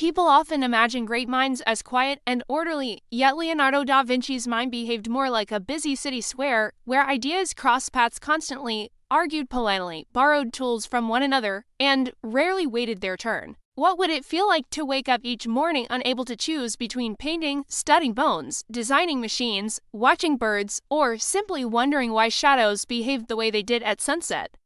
People often imagine great minds as quiet and orderly, yet Leonardo da Vinci's mind behaved more like a busy city square, where ideas crossed paths constantly, argued politely, borrowed tools from one another, and rarely waited their turn. What would it feel like to wake up each morning unable to choose between painting, studying bones, designing machines, watching birds, or simply wondering why shadows behaved the way they did at sunset?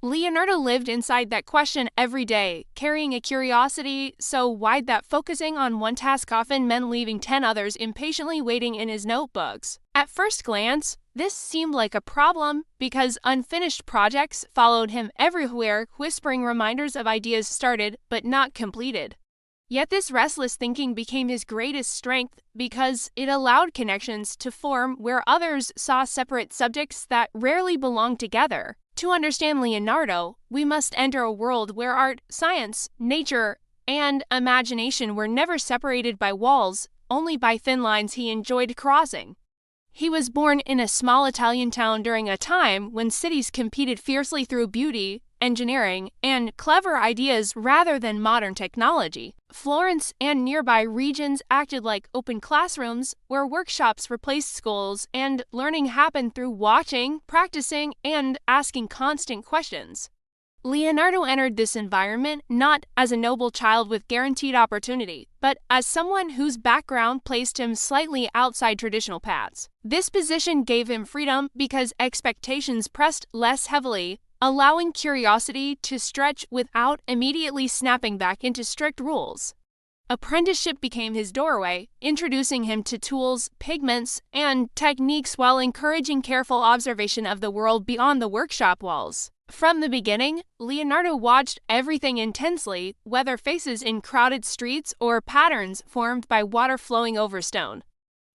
Leonardo lived inside that question every day, carrying a curiosity so wide that focusing on one task often meant leaving 10 others impatiently waiting in his notebooks. At first glance, this seemed like a problem because unfinished projects followed him everywhere, whispering reminders of ideas started but not completed. Yet this restless thinking became his greatest strength because it allowed connections to form where others saw separate subjects that rarely belonged together. To understand Leonardo, we must enter a world where art, science, nature, and imagination were never separated by walls, only by thin lines he enjoyed crossing. He was born in a small Italian town during a time when cities competed fiercely through beauty, engineering, and clever ideas rather than modern technology. Florence and nearby regions acted like open classrooms where workshops replaced schools and learning happened through watching, practicing, and asking constant questions. Leonardo entered this environment not as a noble child with guaranteed opportunity, but as someone whose background placed him slightly outside traditional paths. This position gave him freedom because expectations pressed less heavily, allowing curiosity to stretch without immediately snapping back into strict rules. Apprenticeship became his doorway, introducing him to tools, pigments, and techniques while encouraging careful observation of the world beyond the workshop walls. From the beginning, Leonardo watched everything intensely, whether faces in crowded streets or patterns formed by water flowing over stone.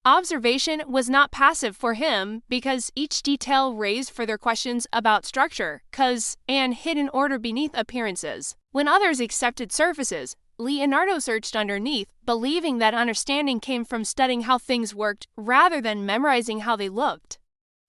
Observation was not passive for him because each detail raised further questions about structure, cause, and hidden order beneath appearances. When others accepted surfaces, Leonardo searched underneath, believing that understanding came from studying how things worked rather than memorizing how they looked.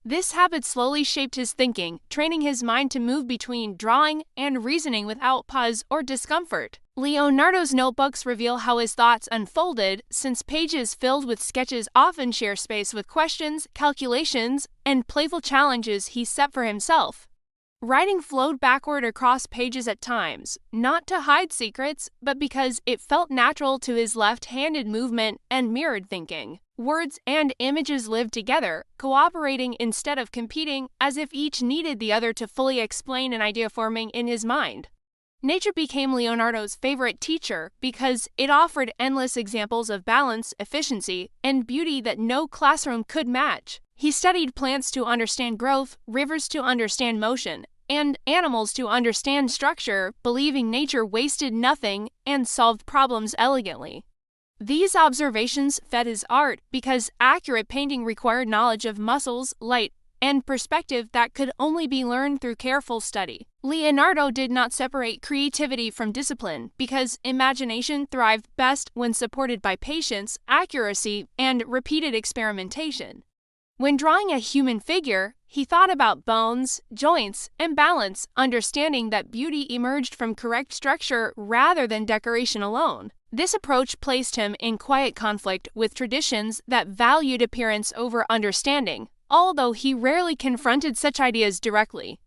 This habit slowly shaped his thinking, training his mind to move between drawing and reasoning without pause or discomfort. Leonardo's notebooks reveal how his thoughts unfolded, since pages filled with sketches often share space with questions, calculations, and playful challenges he set for himself. Writing flowed backward across pages at times, not to hide secrets, but because it felt natural to his left-handed movement and mirrored thinking. Words and images lived together, cooperating instead of competing, as if each needed the other to fully explain an idea forming in his mind. Nature became Leonardo's favorite teacher because it offered endless examples of balance, efficiency, and beauty that no classroom could match. He studied plants to understand growth, rivers to understand motion, and animals to understand structure, believing nature wasted nothing and solved problems elegantly. These observations fed his art because accurate painting required knowledge of muscles, light, and perspective that could only be learned through careful study. Leonardo did not separate creativity from discipline because imagination thrived best when supported by patience, accuracy, and repeated experimentation. When drawing a human figure, he thought about bones, joints, and balance, understanding that beauty emerged from correct structure rather than decoration alone. This approach placed him in quiet conflict with traditions that valued appearance over understanding, although he rarely confronted such ideas directly.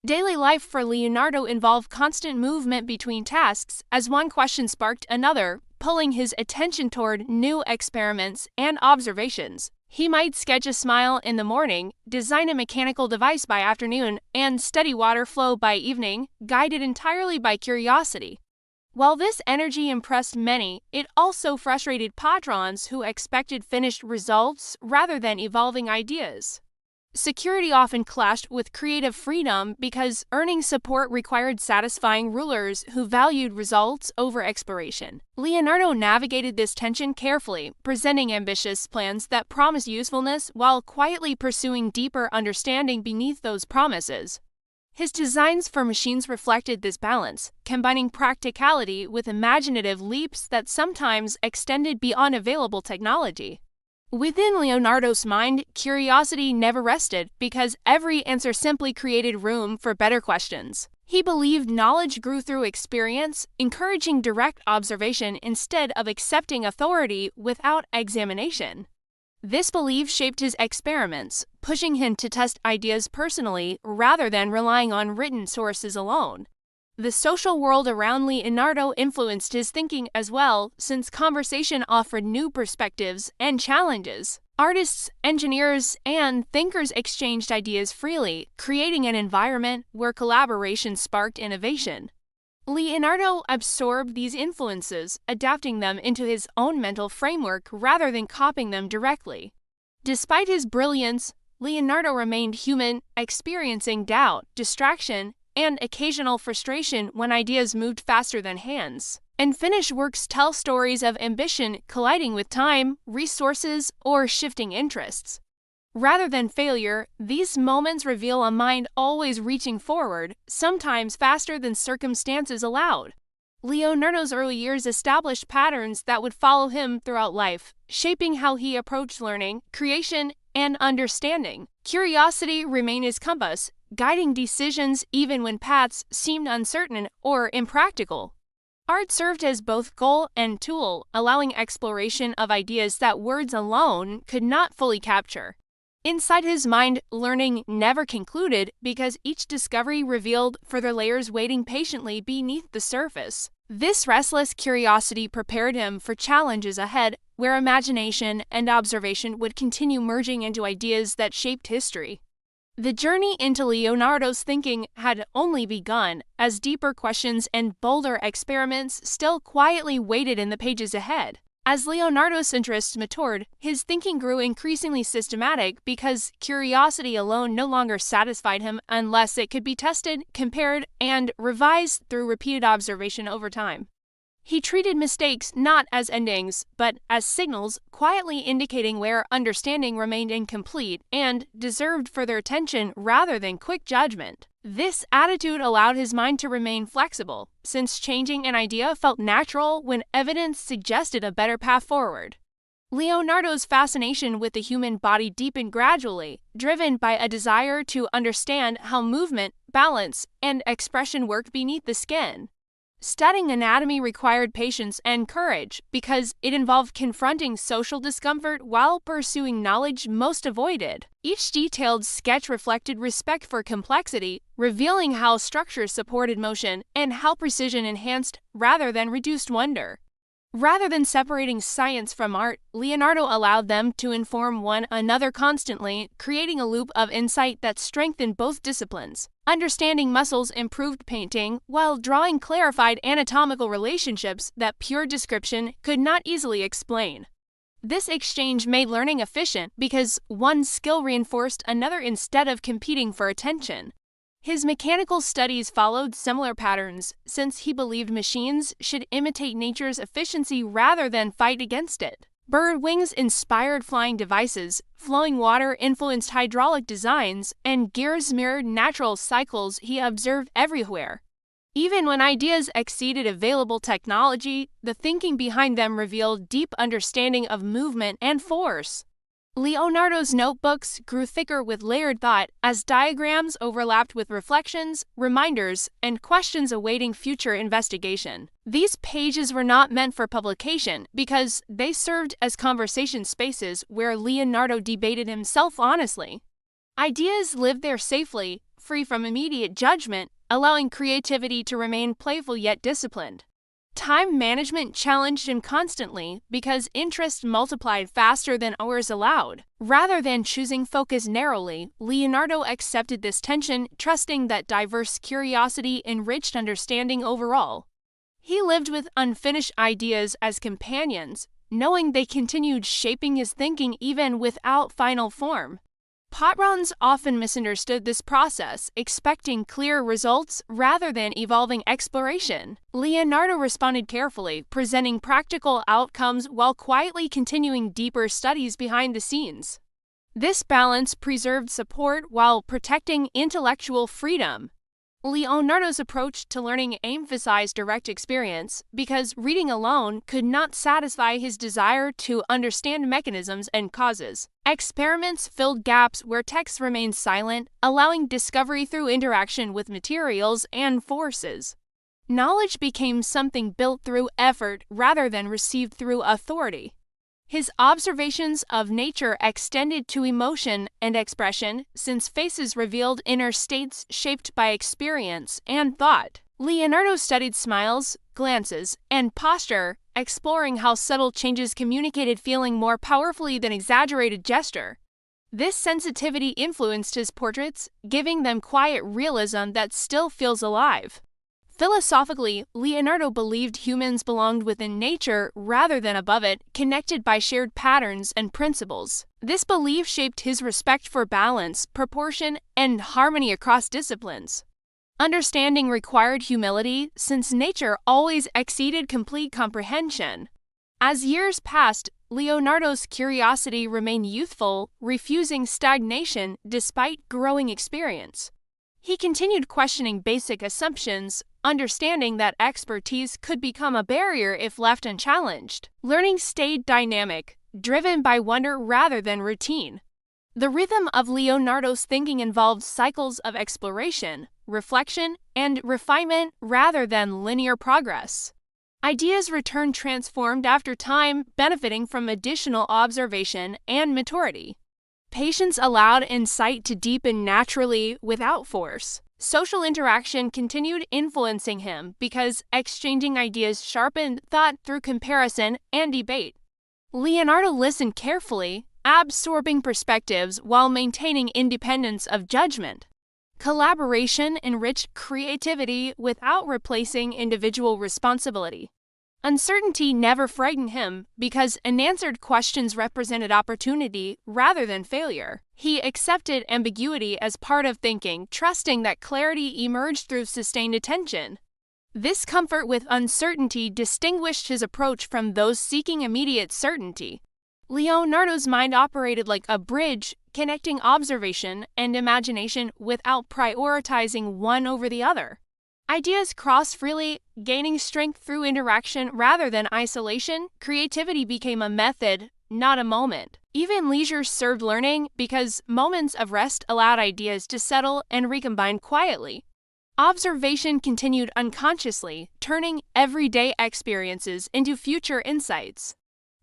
Daily life for Leonardo involved constant movement between tasks as one question sparked another, pulling his attention toward new experiments and observations. He might sketch a smile in the morning, design a mechanical device by afternoon, and study water flow by evening, guided entirely by curiosity. While this energy impressed many, it also frustrated patrons who expected finished results rather than evolving ideas. Security often clashed with creative freedom because earning support required satisfying rulers who valued results over exploration. Leonardo navigated this tension carefully, presenting ambitious plans that promised usefulness while quietly pursuing deeper understanding beneath those promises. His designs for machines reflected this balance, combining practicality with imaginative leaps that sometimes extended beyond available technology. Within Leonardo's mind, curiosity never rested because every answer simply created room for better questions. He believed knowledge grew through experience, encouraging direct observation instead of accepting authority without examination. This belief shaped his experiments, pushing him to test ideas personally rather than relying on written sources alone. The social world around Leonardo influenced his thinking as well, since conversation offered new perspectives and challenges. Artists, engineers, and thinkers exchanged ideas freely, creating an environment where collaboration sparked innovation. Leonardo absorbed these influences, adapting them into his own mental framework rather than copying them directly. Despite his brilliance, Leonardo remained human, experiencing doubt, distraction, and occasional frustration when ideas moved faster than hands. Unfinished works tell stories of ambition colliding with time, resources, or shifting interests. Rather than failure, these moments reveal a mind always reaching forward, sometimes faster than circumstances allowed. Leonardo's early years established patterns that would follow him throughout life, shaping how he approached learning, creation, and understanding. Curiosity remained his compass, guiding decisions even when paths seemed uncertain or impractical. Art served as both goal and tool, allowing exploration of ideas that words alone could not fully capture. Inside his mind, learning never concluded because each discovery revealed further layers waiting patiently beneath the surface. This restless curiosity prepared him for challenges ahead, where imagination and observation would continue merging into ideas that shaped history. The journey into Leonardo's thinking had only begun, as deeper questions and bolder experiments still quietly waited in the pages ahead. As Leonardo's interests matured, his thinking grew increasingly systematic because curiosity alone no longer satisfied him unless it could be tested, compared, and revised through repeated observation over time. He treated mistakes not as endings, but as signals, quietly indicating where understanding remained incomplete and deserved further attention rather than quick judgment. This attitude allowed his mind to remain flexible, since changing an idea felt natural when evidence suggested a better path forward. Leonardo's fascination with the human body deepened gradually, driven by a desire to understand how movement, balance, and expression worked beneath the skin. Studying anatomy required patience and courage because it involved confronting social discomfort while pursuing knowledge most avoided. Each detailed sketch reflected respect for complexity, revealing how structure supported motion and how precision enhanced rather than reduced wonder. Rather than separating science from art, Leonardo allowed them to inform one another constantly, creating a loop of insight that strengthened both disciplines. Understanding muscles improved painting, while drawing clarified anatomical relationships that pure description could not easily explain. This exchange made learning efficient because one skill reinforced another instead of competing for attention. His mechanical studies followed similar patterns, since he believed machines should imitate nature's efficiency rather than fight against it. Bird wings inspired flying devices, flowing water influenced hydraulic designs, and gears mirrored natural cycles he observed everywhere. Even when ideas exceeded available technology, the thinking behind them revealed deep understanding of movement and force. Leonardo's notebooks grew thicker with layered thought as diagrams overlapped with reflections, reminders, and questions awaiting future investigation. These pages were not meant for publication because they served as conversation spaces where Leonardo debated himself honestly. Ideas lived there safely, free from immediate judgment, allowing creativity to remain playful yet disciplined. Time management challenged him constantly because interest multiplied faster than hours allowed. Rather than choosing focus narrowly, Leonardo accepted this tension, trusting that diverse curiosity enriched understanding overall. He lived with unfinished ideas as companions, knowing they continued shaping his thinking even without final form. Patrons often misunderstood this process, expecting clear results rather than evolving exploration. Leonardo responded carefully, presenting practical outcomes while quietly continuing deeper studies behind the scenes. This balance preserved support while protecting intellectual freedom. Leonardo's approach to learning emphasized direct experience because reading alone could not satisfy his desire to understand mechanisms and causes. Experiments filled gaps where text remained silent, allowing discovery through interaction with materials and forces. Knowledge became something built through effort rather than received through authority. His observations of nature extended to emotion and expression, since faces revealed inner states shaped by experience and thought. Leonardo studied smiles, glances, and posture, exploring how subtle changes communicated feeling more powerfully than exaggerated gesture. This sensitivity influenced his portraits, giving them quiet realism that still feels alive. Philosophically, Leonardo believed humans belonged within nature rather than above it, connected by shared patterns and principles. This belief shaped his respect for balance, proportion, and harmony across disciplines. Understanding required humility, since nature always exceeded complete comprehension. As years passed, Leonardo's curiosity remained youthful, refusing stagnation despite growing experience. He continued questioning basic assumptions, understanding that expertise could become a barrier if left unchallenged. Learning stayed dynamic, driven by wonder rather than routine. The rhythm of Leonardo's thinking involved cycles of exploration, reflection, and refinement rather than linear progress. Ideas returned transformed after time, benefiting from additional observation and maturity. Patience allowed insight to deepen naturally without force. Social interaction continued influencing him because exchanging ideas sharpened thought through comparison and debate. Leonardo listened carefully, absorbing perspectives while maintaining independence of judgment. Collaboration enriched creativity without replacing individual responsibility. Uncertainty never frightened him because unanswered questions represented opportunity rather than failure. He accepted ambiguity as part of thinking, trusting that clarity emerged through sustained attention. This comfort with uncertainty distinguished his approach from those seeking immediate certainty. Leonardo's mind operated like a bridge, connecting observation and imagination without prioritizing one over the other. Ideas crossed freely, gaining strength through interaction rather than isolation. Creativity became a method, not a moment. Even leisure served learning because moments of rest allowed ideas to settle and recombine quietly. Observation continued unconsciously, turning everyday experiences into future insights.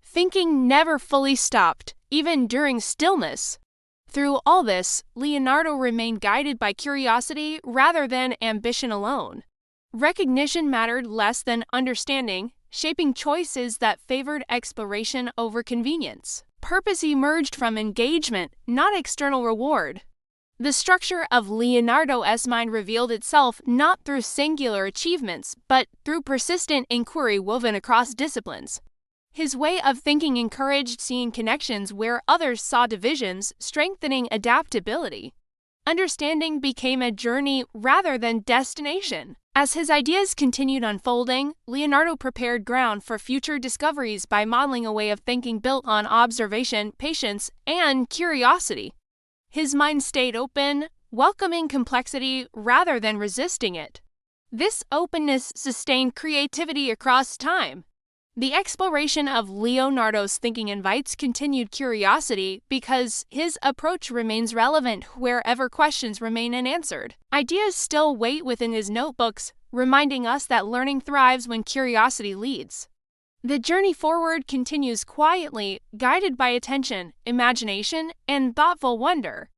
Thinking never fully stopped, even during stillness. Through all this, Leonardo remained guided by curiosity rather than ambition alone. Recognition mattered less than understanding, shaping choices that favored exploration over convenience. Purpose emerged from engagement, not external reward. The structure of Leonardo's mind revealed itself not through singular achievements, but through persistent inquiry woven across disciplines. His way of thinking encouraged seeing connections where others saw divisions, strengthening adaptability. Understanding became a journey rather than destination. As his ideas continued unfolding, Leonardo prepared ground for future discoveries by modeling a way of thinking built on observation, patience, and curiosity. His mind stayed open, welcoming complexity rather than resisting it. This openness sustained creativity across time. The exploration of Leonardo's thinking invites continued curiosity because his approach remains relevant wherever questions remain unanswered. Ideas still wait within his notebooks, reminding us that learning thrives when curiosity leads. The journey forward continues quietly, guided by attention, imagination, and thoughtful wonder.